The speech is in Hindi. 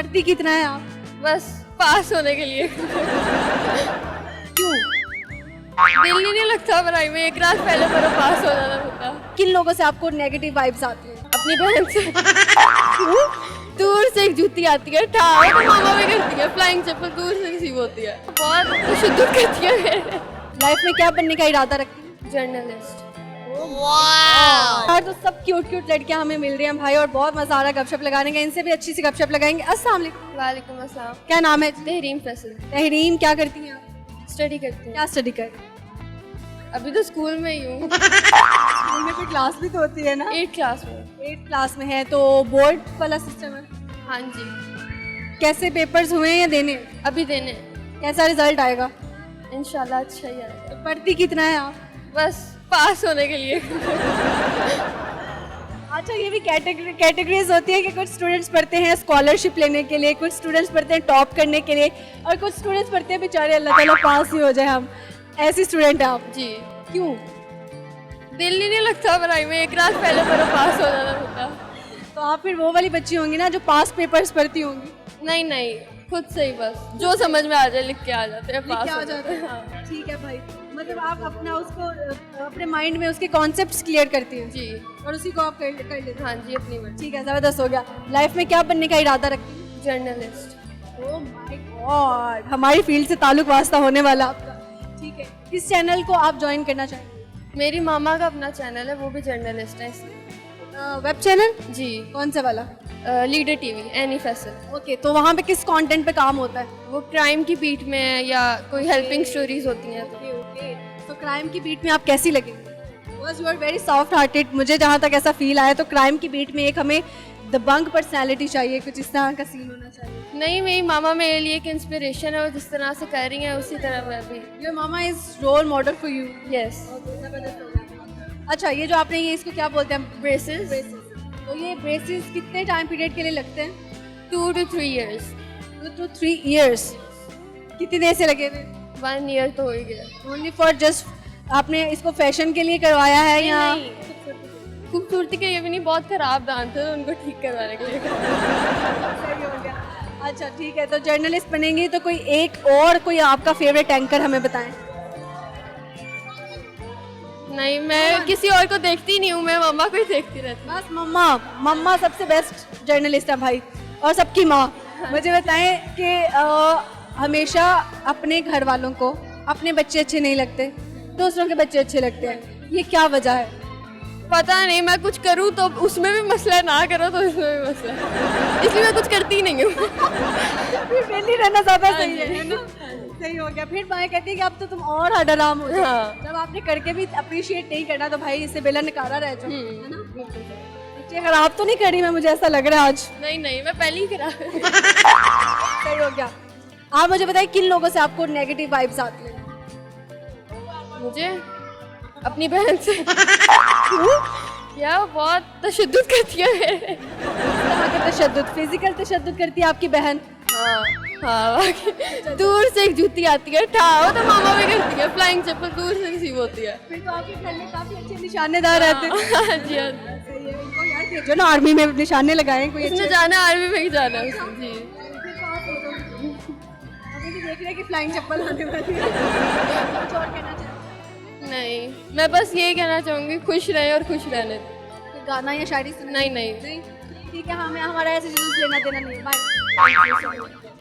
पढ़ती कितना है आप? बस पास होने के लिए। क्यों? दिल ही नहीं लगता पढ़ाई में, एक रात पहले मेरा पास हो जाना होता। किन लोगों से आपको नेगेटिव वाइब्स आती हैं? अपनी बहन से। दूर से एक जूती आती है, ठाओ तो मामा भी करती है, फ्लाइंग चप्पल दूर से किसी को होती है, बहुत शुद्ध करती है। लाइफ में क्या बनने का इरादा रखती हैं? जर्नलिस्ट। यार तो सब क्यूट क्यूट लड़कियां हमें मिल रही हैं भाई, और बहुत मजा आ रहा है गपशप लगाने का। इनसे भी अच्छी सी गपशप लगाएंगे। अस्सलाम वालेकुम। वालेकुम अस्सलाम। क्या नाम है? तहरीम फैसल। तहरीम, क्या करती हैं आप? स्टडी करते हैं। क्या स्टडी कर? अभी तो स्कूल में ही हूँ। स्कूल में कोई क्लास भी तो होती है ना? 8th क्लास में। 8th क्लास में है तो बोर्ड वाला सिस्टम है। हाँ जी। कैसे पेपर्स हुए हैं या देने? अभी देने। कैसा रिजल्ट आएगा? इंशाल्लाह अच्छा ही आएगा। तो पढ़ती कितना है आप? बस पास होने के लिए। अच्छा, ये भी कैटेगरीज होती है कि कुछ स्टूडेंट्स पढ़ते हैं स्कॉलरशिप लेने के लिए, कुछ स्टूडेंट्स पढ़ते हैं टॉप करने के लिए, और कुछ स्टूडेंट्स पढ़ते हैं बेचारे अल्लाह ताला पास ही हो जाए हम। ऐसी स्टूडेंट है आप? जी। क्यों? दिल ही नहीं लगता पढ़ाई में, एक रात पहले मेरा पास हो जाना होता। तो आप फिर वो वाली बच्ची होंगी ना जो पास पेपर्स पढ़ती होंगी? नहीं नहीं, खुद से ही बस जो समझ में आ जाए लिख के आ जाते हैं, पास क्या हो हो जाता है? हाँ। ठीक है भाई, मतलब आप अपना उसको अपने माइंड में उसके कॉन्सेप्ट्स क्लियर करती हैं जी। और उसी को आप कर लेते हैं। हाँ जी, अपनी मर्जी। ठीक है, ज़बरदस्त हो गया। लाइफ में क्या बनने का इरादा रखती हैं? जर्नलिस्ट। ओह माय गॉड, हमारी फील्ड से ताल्लुक वास्ता होने वाला आपका। ठीक है, किस चैनल को आप ज्वाइन करना चाहेंगे? मेरी मामा का अपना चैनल है, वो भी जर्नलिस्ट है इसलिए। Web channel? जी। कौन सा वाला? लीडर टीवी, एनी फैसल। ओके, तो वहाँ पे किस कंटेंट पे काम होता है? वो क्राइम की बीट में है या कोई हेल्पिंग स्टोरीज होती हैं तो। ओके, तो क्राइम की बीट में आप कैसी लगी? Because you are very soft hearted. मुझे जहाँ तक ऐसा फील आया तो क्राइम की बीट में एक हमें दबंग पर्सनैलिटी चाहिए, कुछ इस तरह का सीन होना चाहिए। नहीं, मेरी मामा मेरे लिए एक इंस्पिरेशन है, वो जिस तरह से कर रही हैं उसी तरह मैं भी। Your mama is role model for you. Yes. अच्छा, ये जो आपने ये इसको क्या बोलते हैं? ब्रेसेस। तो ये ब्रेसेस कितने टाइम पीरियड के लिए लगते हैं? 2 to 3 years। 2 to 3 years। कितनी देर से लगे हुए? 1 year तो हो ही गया। ओनली फॉर जस्ट आपने इसको फैशन के लिए करवाया है या? खूबसूरती के लिए भी नहीं, बहुत खराब दांत थे तो उनको ठीक करवाने के लिए। सही हो गया। अच्छा ठीक है, तो जर्नलिस्ट बनेंगी तो कोई एक और कोई आपका फेवरेट एंकर हमें बताएं। नहीं, मैं किसी और को देखती नहीं हूँ, मैं मम्मा को ही देखती रहती हूँ। बस मम्मा। मम्मा सबसे बेस्ट जर्नलिस्ट है भाई, और सबकी माँ। मुझे बताएं कि हमेशा अपने घर वालों को अपने बच्चे अच्छे नहीं लगते, दूसरों के बच्चे अच्छे लगते हैं, ये क्या वजह है? पता नहीं, मैं कुछ करूँ तो उसमें भी मसला है, ना करो तो उसमें भी मसला है, इसलिए मैं कुछ करती ही नहीं हूँ। फ्रेंडली रहना ज्यादा सही है ना? सही हो गया। फिर माँ कहती है कि अब तो तुम और हडराम हो जाओ। हाँ। जब आपने करके भी अप्रिशिएट नहीं करना तो भाई इससे बेला निकाला रह जाओ, है ना? बच्चे खराब तो नहीं करी मैं, मुझे ऐसा लग रहा है आज। नहीं नहीं, मैं पहले ही करा। सही हो गया। आप मुझे बताइए किन लोगों से आपको नेगेटिव वाइब्स आती हैं? मुझे अपनी बहन से। क्या वो बहुत तशद्दुद करती है। तशद्दुद, फिजिकल तशद्दुद करती है आपकी बहन? हाँ हाँ, दूर से एक जूती आती है, ठाओ तो मामा भी करती है, फ्लाइंग चप्पल दूर से किसी को होती है। फिर तो आपके घर में काफी अच्छे निशानेदार रहते हैं। हाँ जी, हाँ। सही है, इनको यार भेजो ना आर्मी में निशाने लगाए कोई उसने अच्छे। जाना आर्मी में ही जाना है उसने, जी। अभी भी देख रहे हैं कि फ्लाइंग चप्पल आने वाली है। कुछ और कहना चाहते हैं? नहीं, मैं बस ये कहना चाहूँगी खुश रहे और खुश रहने दो। कोई गाना या शायरी सुना? नहीं नहीं। नहीं, ठीक है, हमें हमारा ऐसे जुलूस लेना देना नहीं है। बाय।